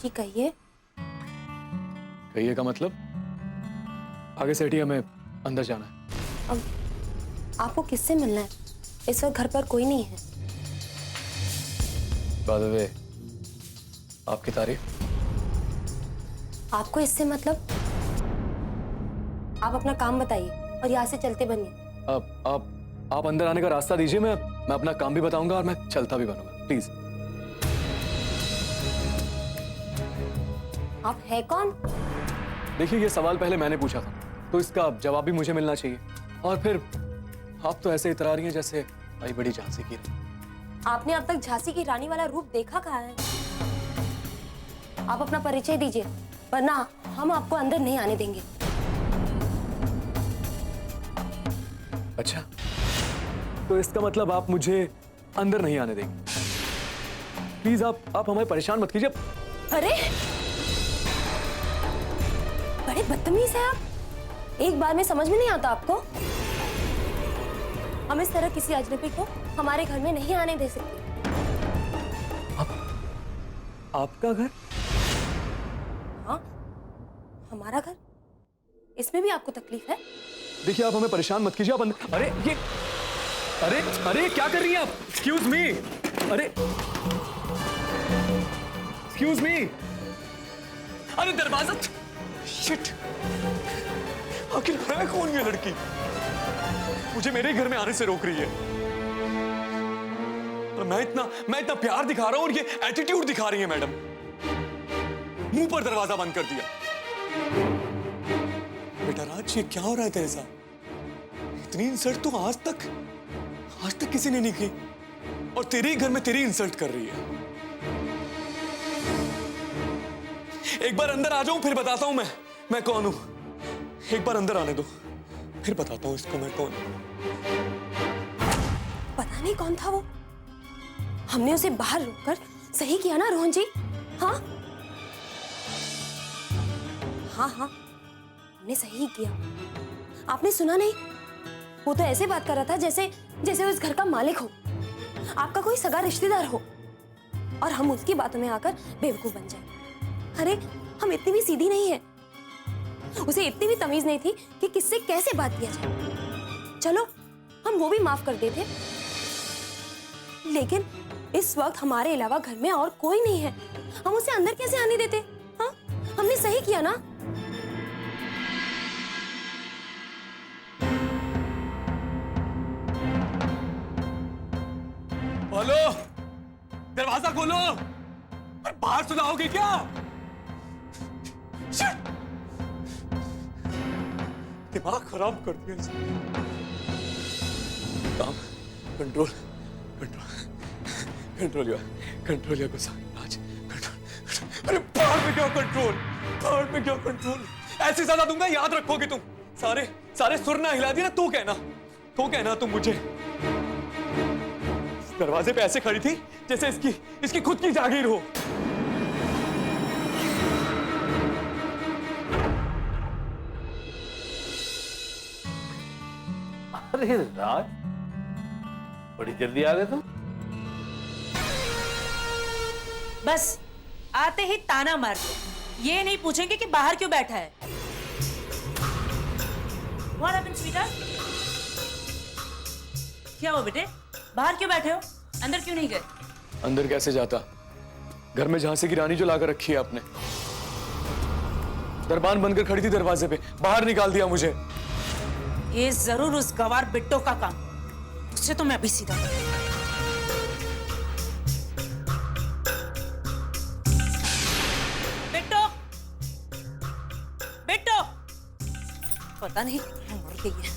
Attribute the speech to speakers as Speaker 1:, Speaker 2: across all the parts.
Speaker 1: जी कहिए।
Speaker 2: कहिए का मतलब? आगे से हटिए, हमें अंदर जाना है।
Speaker 1: अब आपको किससे मिलना है? इस वक्त घर पर कोई नहीं है।
Speaker 2: बाय द वे, आपकी तारीफ।
Speaker 1: आपको इससे मतलब? आप अपना काम बताइए और यहाँ से चलते बनिए।
Speaker 2: आप अंदर आने का रास्ता दीजिए, मैं अपना काम भी बताऊंगा और मैं चलता भी बनूंगा, प्लीज।
Speaker 1: आप है कौन?
Speaker 2: देखिए, ये सवाल पहले मैंने पूछा था, तो इसका जवाब भी मुझे मिलना चाहिए। और फिर आप तो ऐसे इतरा रही हैं जैसे आई बड़ी झांसी की।
Speaker 1: आपने अब तक झांसी की रानी वाला रूप देखा कहाँ है? आप अपना परिचय दीजिए, वरना हम आपको अंदर नहीं आने देंगे।
Speaker 2: अच्छा, तो इसका मतलब आप मुझे अंदर नहीं आने देंगे? प्लीज आप हमें परेशान मत कीजिए।
Speaker 1: अरे बड़े बदतमीज हैं आप। एक बार में समझ में नहीं आता आपको? हम इस तरह किसी अजनबी को हमारे घर में नहीं आने दे सकते।
Speaker 2: आपका घर?
Speaker 1: हाँ, हमारा घर। इसमें भी आपको तकलीफ है?
Speaker 2: देखिए, आप हमें परेशान मत कीजिए। आप अंदर। अरे क्या कर रही हैं आप? Excuse me. अरे एक्सक्यूज मी। अरे दरवाजा। शिट, आखिर है कौन ये लड़की? मुझे मेरे घर में आने से रोक रही है। और मैं इतना प्यार दिखा रहा हूं और ये एटीट्यूड दिखा रही है मैडम। मुंह पर दरवाजा बंद कर दिया। बेटा राज, ये क्या हो रहा है तेरे साथ? इतनी इंसल्ट तो आज तक किसी ने नहीं की, और तेरे ही घर में तेरी इंसल्ट कर रही है। एक बार अंदर आ जाऊं, फिर बताता हूं मैं कौन हूं। एक बार अंदर आने दो, फिर बताता हूं इसको मैं कौन हूं।
Speaker 1: पता नहीं कौन था वो। हमने उसे बाहर रोककर सही किया ना रोहन जी? हाँ हाँ हाँ, हमने सही ही किया। आपने सुना नहीं? वो तो ऐसे बात कर रहा था जैसे वो इस घर का मालिक हो, आपका कोई सगा रिश्तेदार हो, और हम उसकी बातों में आकर बेवकूफ बन जाए। अरे हम इतनी भी सीधी नहीं है। उसे इतनी भी तमीज नहीं थी कि किससे कैसे बात किया जाए। चलो हम वो भी माफ कर देते, लेकिन इस वक्त हमारे अलावा घर में और कोई नहीं है। हम उसे अंदर कैसे आने देते? हाँ, हमने सही किया ना?
Speaker 2: हेलो, दरवाजा खोलो। और बाहर सुनाओगे क्या? दिमाग खराब कर दिया इसने। काम, कंट्रोल योर गुस्सा राज, कंट्रोल। अरे बाहर में क्या कंट्रोल? ऐसे ज्यादा दूंगा, याद रखोगे तुम। सारे सुर ना हिला दिए ना, तो कहना तुम मुझे। दरवाजे पे ऐसे खड़ी थी जैसे इसकी खुद की जागीर हो।
Speaker 3: अरे राज, बड़ी जल्दी आ गए तुम।
Speaker 4: बस आते ही ताना मार दिया। ये नहीं पूछेंगे कि बाहर क्यों बैठा है। What happened, sweetheart? क्या हुआ बेटे? बाहर क्यों बैठे हो? अंदर क्यों नहीं गए?
Speaker 2: अंदर कैसे जाता? घर में झांसी की रानी जो लाकर रखी है आपने, दरबान बनकर खड़ी थी दरवाजे पे, बाहर निकाल दिया मुझे।
Speaker 4: ये जरूर उस गवार बिट्टो का काम। उससे तो मैं अभी सीधा। बिट्टो, पता नहीं मर गई है।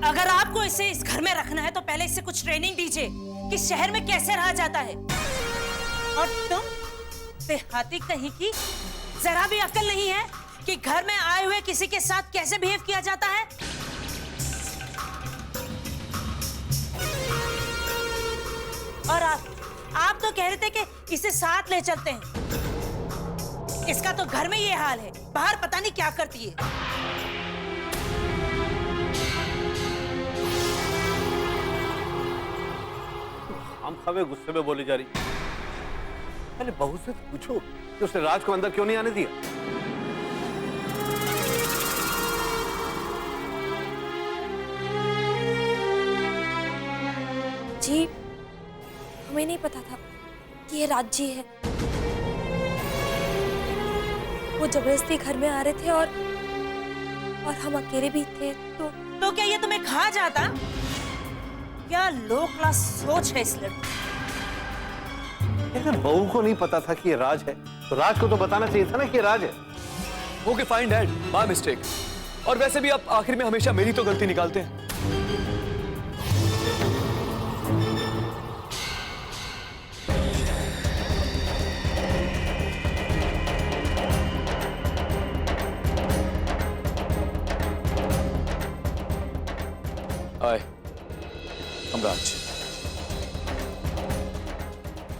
Speaker 4: अगर आपको इसे इस घर में रखना है तो पहले इससे कुछ ट्रेनिंग दीजिए कि शहर में कैसे रहा जाता है। और तुम देहाती कहीं की, जरा भी अक्ल नहीं है कि घर में आए हुए किसी के साथ कैसे बिहेव किया जाता है। और आप तो कह रहे थे कि इसे साथ ले चलते हैं। इसका तो घर में ये हाल है, बाहर पता नहीं क्या करती है।
Speaker 3: खाम खावे गुस्से में बोली जा रही। पहले बहू से पूछो कि उसने राज को अंदर क्यों नहीं आने दिया।
Speaker 1: जी हमें नहीं पता था कि ये राज जी है। वो जबरदस्ती घर में आ रहे थे और हम अकेले भी थे
Speaker 4: तो क्या ये तुम्हें खा जाता? क्या लो क्लास सोच है इस लड़की।
Speaker 3: अगर बहू को नहीं पता था कि ये राज है तो राज को तो बताना चाहिए था ना कि ये राज है।
Speaker 2: Okay fine dad, my mistake. और वैसे भी आप आखिर में हमेशा मेरी तो गलती निकालते हैं। Hi, I'm Raj.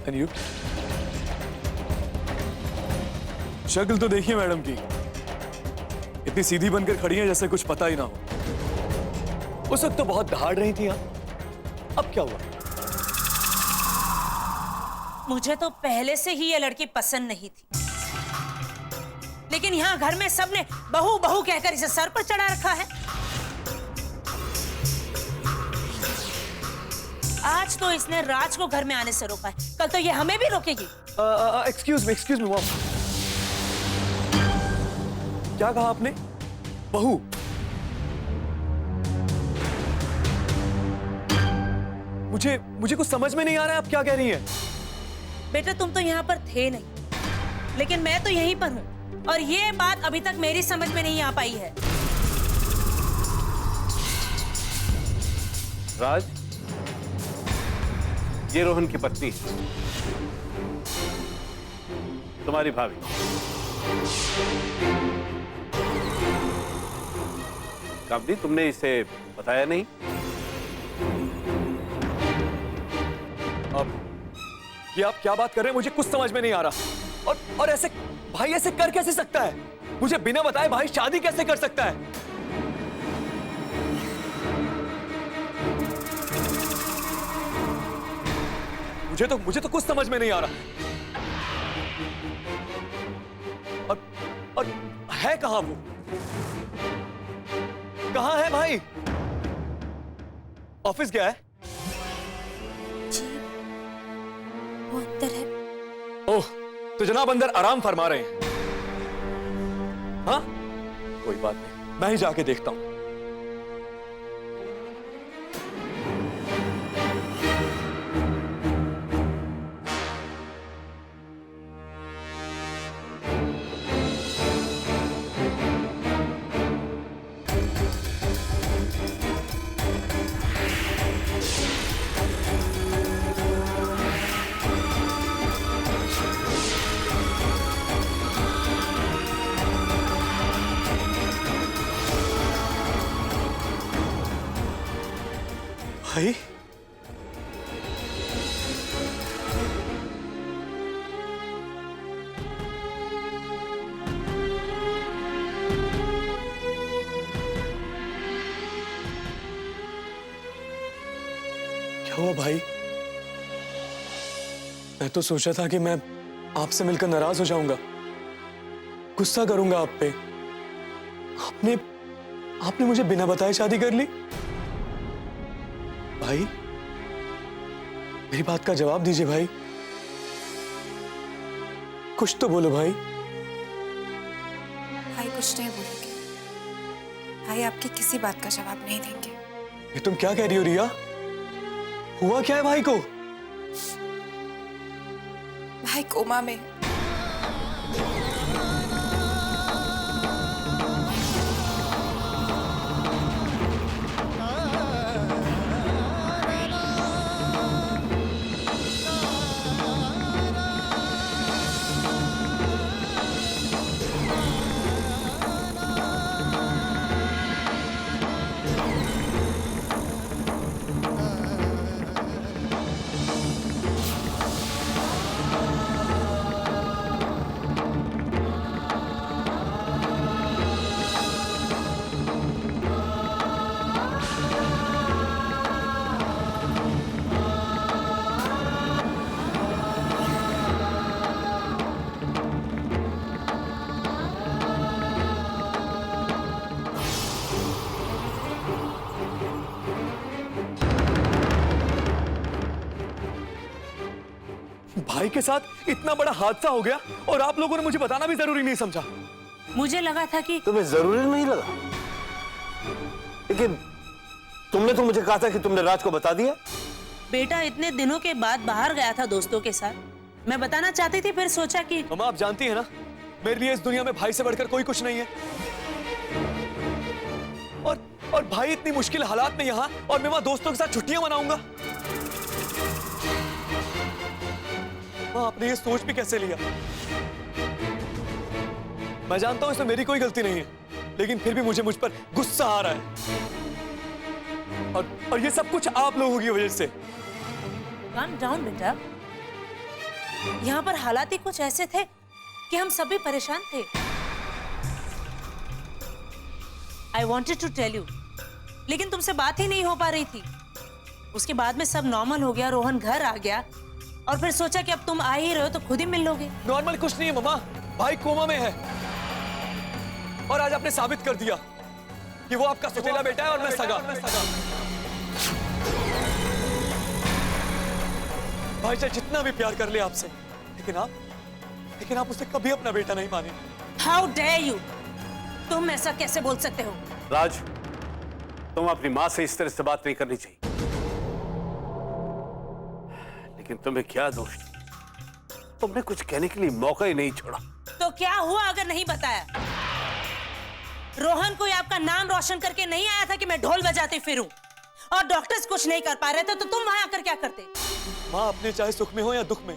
Speaker 2: And you? शक्ल तो देखिए मैडम की, इतनी सीधी बनकर खड़ी हैं जैसे कुछ पता ही ना हो। उस वक्त तो बहुत दहाड़ रही थी आप, अब क्या हुआ?
Speaker 4: मुझे तो पहले से ही ये लड़की पसंद नहीं थी, लेकिन यहाँ घर में सबने बहू बहू कहकर इसे सर पर चढ़ा रखा है। आज तो इसने राज को घर में आने से रोका है, कल तो ये हमें भी रोकेगी।
Speaker 2: Excuse me mom. क्या कहा आपने? बहू? मुझे कुछ समझ में नहीं आ रहा है आप क्या कह रही हैं।
Speaker 4: बेटा तुम तो यहाँ पर थे नहीं, लेकिन मैं तो यहीं पर हूँ और ये बात अभी तक मेरी समझ में नहीं आ पाई है।
Speaker 3: राज, ये रोहन की पत्नी है, तुम्हारी भाभी। काबली, तुमने इसे बताया नहीं?
Speaker 2: अब ये आप क्या बात कर रहे हैं? मुझे कुछ समझ में नहीं आ रहा। और ऐसे भाई ऐसे कर कैसे सकता है? मुझे बिना बताए भाई शादी कैसे कर सकता है? मुझे तो कुछ समझ में नहीं आ रहा। और है कहां वो? कहां है भाई? ऑफिस गया है?
Speaker 1: जी वो अंदर है।
Speaker 2: ओह, तो जनाब अंदर आराम फरमा रहे हैं। हाँ, कोई बात नहीं, मैं ही जाके देखता हूं। भाई, क्या हुआ भाई? मैं तो सोचा था कि मैं आपसे मिलकर नाराज हो जाऊंगा, गुस्सा करूंगा आप पे। आपने मुझे बिना बताए शादी कर ली। भाई, मेरी बात का जवाब दीजिए भाई, कुछ तो बोलो भाई।
Speaker 5: भाई कुछ नहीं बोलेंगे। भाई आपकी किसी बात का जवाब नहीं देंगे।
Speaker 2: ये तुम क्या कह रही हो रिया? हुआ क्या है भाई को?
Speaker 5: भाई कोमा में।
Speaker 2: भाई के साथ इतना बड़ा हादसा हो गया और आप लोगों ने मुझे बताना भी जरूरी नहीं समझा।
Speaker 4: मुझे लगा था कि
Speaker 3: तुम्हें जरूरी नहीं लगा, लेकिन तुमने तो मुझे कहा था कि तुमने राज को बता दिया।
Speaker 4: बेटा इतने दिनों के बाद बाहर गया था दोस्तों के साथ, मैं बताना चाहती थी, फिर सोचा कि
Speaker 2: मम्मा आप जानती हैं ना, मेरे लिए इस दुनिया में भाई से बढ़कर कोई कुछ नहीं है। और भाई इतनी मुश्किल हालात में यहाँ, और मैं वहां दोस्तों के साथ छुट्टियां मनाऊंगा। मां आपने ये सोच भी कैसे लिया? मैं जानता हूं इसमें मेरी कोई गलती नहीं है, लेकिन फिर भी मुझ पर गुस्सा आ रहा है। और ये सब कुछ आप लोगों की वजह से।
Speaker 4: काम डाउन बेटा, यहाँ पर हालात ही कुछ ऐसे थे कि हम सभी परेशान थे। I wanted to tell you, लेकिन तुमसे बात ही नहीं हो पा रही थी। उसके बाद में सब नॉर्मल हो गया, रोहन घर आ गया, और फिर सोचा कि अब तुम आ ही रहे हो तो खुद ही मिल लोगे।
Speaker 2: नॉर्मल कुछ नहीं है मम्मा, भाई कोमा में है। और आज आपने साबित कर दिया कि वो आपका सौतेला बेटा है और मैं सगा। भाई चाहे जितना भी प्यार कर ले आपसे, लेकिन आप उसे कभी अपना बेटा नहीं माने।
Speaker 4: How dare you? तुम ऐसा कैसे बोल सकते हो?
Speaker 3: राज, तुम अपनी मां से इस तरह से बात नहीं करनी चाहिए। लेकिन तुम्हें क्या दोष? तुमने कुछ कहने के लिए मौका ही नहीं छोड़ा।
Speaker 4: तो क्या हुआ अगर नहीं बताया? रोहन कोई आपका नाम रोशन करके नहीं आया था कि मैं ढोल बजाते फिरूं, और डॉक्टर्स कुछ नहीं कर पा रहे थे, तो तुम वहां आकर क्या करते?
Speaker 2: मां अपने चाहे सुख में हो या दुख में,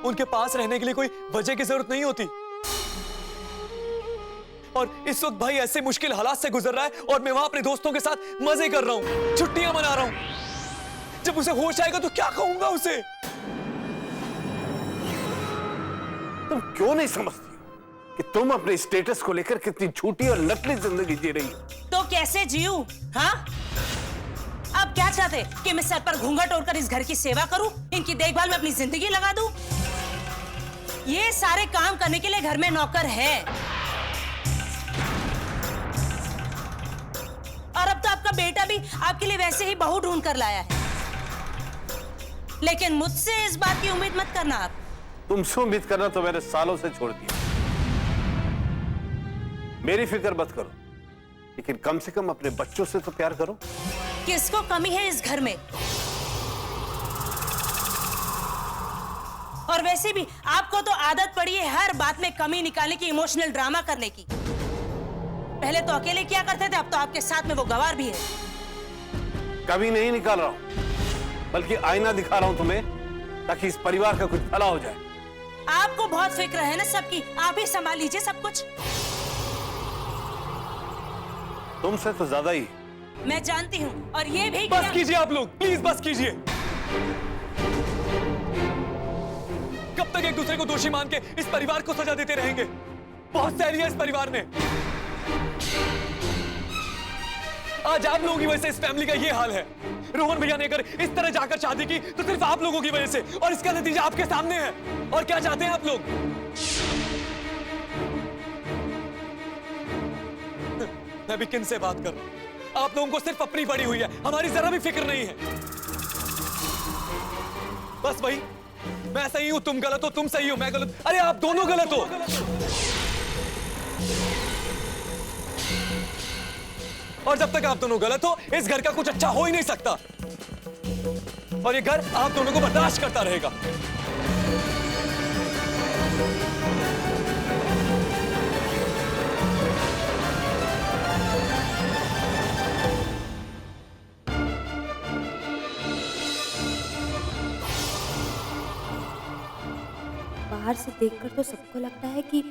Speaker 2: उनके पास रहने के लिए कोई वजह की जरूरत नहीं होती। और इस वक्त भाई ऐसे मुश्किल हालात से गुजर रहा है और मैं वहां अपने दोस्तों के साथ मजे कर रहा हूं, छुट्टियां मना रहा हूं। जब उसे होश आएगा तो क्या कहूंगा उसे?
Speaker 3: तुम क्यों नहीं समझती कि तुम अपने स्टेटस को लेकर कितनी झूठी और नकली जिंदगी जी रही हो?
Speaker 4: तो कैसे जीऊं? हाँ, अब क्या चाहते कि मैं सर पर घूंघट ओढ़कर इस घर की सेवा करूं, इनकी देखभाल में अपनी जिंदगी लगा दूं? ये सारे काम करने के लिए घर में नौकर है, और अब तो आपका बेटा भी आपके लिए वैसे ही बहू ढूंढ कर लाया है। लेकिन मुझसे इस बात की उम्मीद मत करना। आप
Speaker 3: तुमसे उम्मीद करना तो मैंने सालों से छोड़ दिया। मेरी फिक्र मत करो, लेकिन कम से कम अपने बच्चों से तो प्यार करो।
Speaker 4: किसको कमी है इस घर में? और वैसे भी आपको तो आदत पड़ी है हर बात में कमी निकालने की, इमोशनल ड्रामा करने की। पहले तो अकेले किया करते थे, अब तो आपके साथ में वो गवार भी है।
Speaker 3: कभी नहीं निकाल रहा हूं, बल्कि आईना दिखा रहा हूं तुम्हें, ताकि इस परिवार का कुछ भला हो जाए।
Speaker 4: आपको बहुत फिक्र है ना सबकी, आप ही संभाल लीजिए सब कुछ।
Speaker 3: तुमसे तो ज्यादा ही।
Speaker 4: मैं जानती हूँ, और ये भी
Speaker 2: बस कीजिए आप लोग, प्लीज बस कीजिए। कब तक एक दूसरे को दोषी मान के इस परिवार को सजा देते रहेंगे? बहुत सहरी है इस परिवार में। आज आप लोगों की वजह से इस फैमिली का ये हाल है। रोहन भैया ने अगर इस तरह जाकर शादी की तो सिर्फ आप लोगों की वजह से, और इसका नतीजा आपके सामने है। और क्या चाहते हैं आप लोग? मैं भी किन से बात कर रहा हूं? आप लोगों को सिर्फ अपनी पड़ी हुई है, हमारी जरा भी फिक्र नहीं है। बस भाई, मैं सही हूं, तुम गलत हो, तुम सही हो, मैं गलत। अरे आप दोनों गलत हो। और जब तक आप दोनों गलत हो, इस घर का कुछ अच्छा हो ही नहीं सकता, और ये घर आप दोनों को बर्दाश्त करता रहेगा।
Speaker 1: बाहर से देखकर तो सबको लगता है कि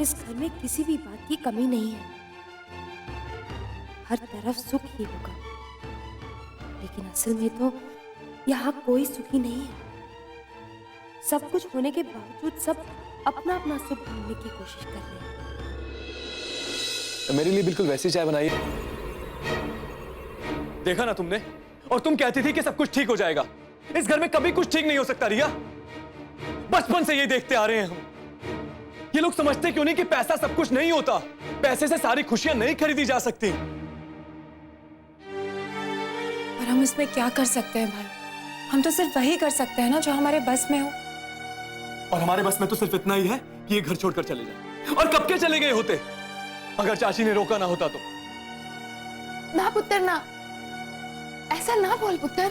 Speaker 1: इस घर में किसी भी बात की कमी नहीं है, हर तरफ सुख ही होगा। लेकिन असल में तो यहाँ कोई सुखी नहीं है। सब कुछ होने के बावजूद सब अपना अपना सुख ढूंढने की कोशिश कर रहे हैं।
Speaker 2: तो मेरे लिए बिल्कुल वैसी चाय बनाइए। देखा ना तुमने? और तुम कहती थी कि सब कुछ ठीक हो जाएगा। इस घर में कभी कुछ ठीक नहीं हो सकता रिया। बचपन से ये देखते आ रहे हैं हम। ये लोग समझते क्यों नहीं कि पैसा सब कुछ नहीं होता? पैसे से सारी खुशियां नहीं खरीदी जा सकती।
Speaker 5: और हम इसमें क्या कर सकते हैं भाई? हम तो सिर्फ वही कर सकते हैं ना जो हमारे बस में हो।
Speaker 2: और हमारे बस में तो सिर्फ इतना ही है कि ये घर छोड़कर चले जाए। और कब के चले गए होते अगर चाची ने रोका ना होता तो।
Speaker 5: ना पुत्र ना, ऐसा ना बोल पुत्र।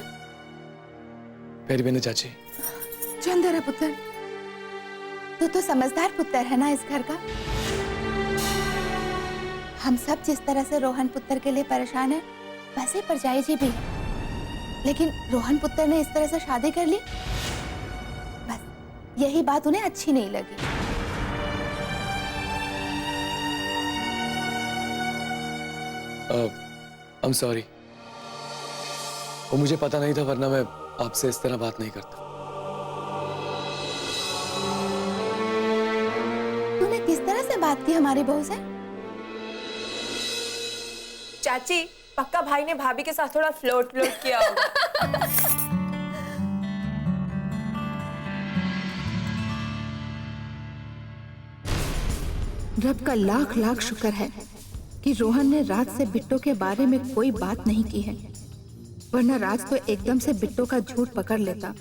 Speaker 2: मेरी बहन चाची।
Speaker 5: जो अंदर है पुत्र, तू तो समझदार पुत्र है ना इस घर का। हम सब जिस तरह से रोहन पुत्र के लिए परेशान है, वैसे परजाई जी भी, लेकिन रोहन पुत्र ने इस तरह से शादी कर ली, बस यही बात उन्हें अच्छी नहीं लगी।
Speaker 2: I'm sorry। वो मुझे पता नहीं था, वरना मैं आपसे इस तरह बात नहीं करता।
Speaker 5: तूने किस तरह से बात की हमारी बहू से?
Speaker 1: चाची, पक्का भाई ने भाभी के साथ थोड़ा फ्लोट किया होगा।
Speaker 5: रब का लाख लाख शुक्र है कि रोहन ने राज से बिट्टो के बारे में कोई बात नहीं की है, वरना राज तो एकदम से बिट्टो का झूठ पकड़ लेता,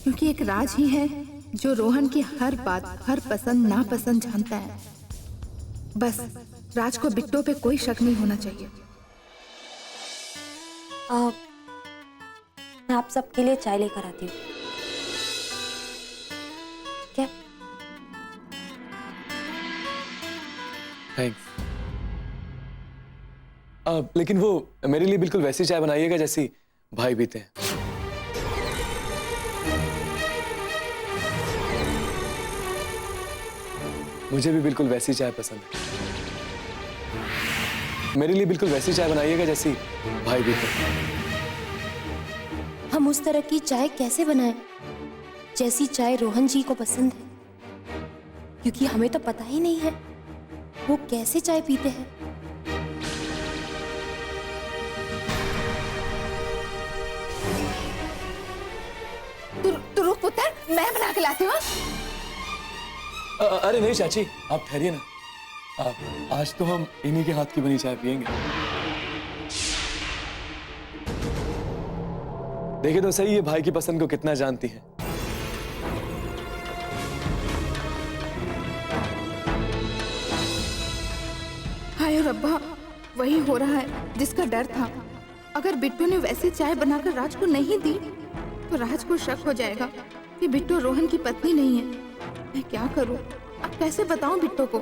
Speaker 5: क्योंकि एक राज ही है जो रोहन की हर बात, हर पसंद नापसंद जानता है। बस राज को बिट्टो पे कोई शक नहीं होना चाहिए।
Speaker 1: मैं आप सबके लिए चाय लेकर आती हूँ। क्या?
Speaker 2: थैंक्स। लेकिन वो मेरे लिए बिल्कुल वैसी चाय बनाइएगा जैसी भाई पीते हैं। मुझे भी बिल्कुल वैसी चाय पसंद है। मेरे लिए बिल्कुल वैसी चाय बनाइएगा जैसी भाई पीते हैं।
Speaker 1: हम उस तरह की चाय कैसे बनाएं जैसी चाय रोहन जी को पसंद है, क्योंकि हमें तो पता ही नहीं है वो कैसे चाय पीते हैं।
Speaker 5: तू रुक पुत्र, मैं बना के लाती हूँ।
Speaker 2: अरे नहीं चाची, आप ठहरिए ना। आज तो हम इन्हीं के हाथ की बनी चाय पियेंगे। देखिए तो सही, ये भाई की पसंद को कितना जानती है।
Speaker 5: हाय रब्बा, वही हो रहा है जिसका डर था। अगर बिट्टू ने वैसी चाय बनाकर राज को नहीं दी तो राज को शक हो जाएगा कि बिट्टू रोहन की पत्नी नहीं है। मैं क्या करूं? अब कैसे बताऊं बिट्टू को?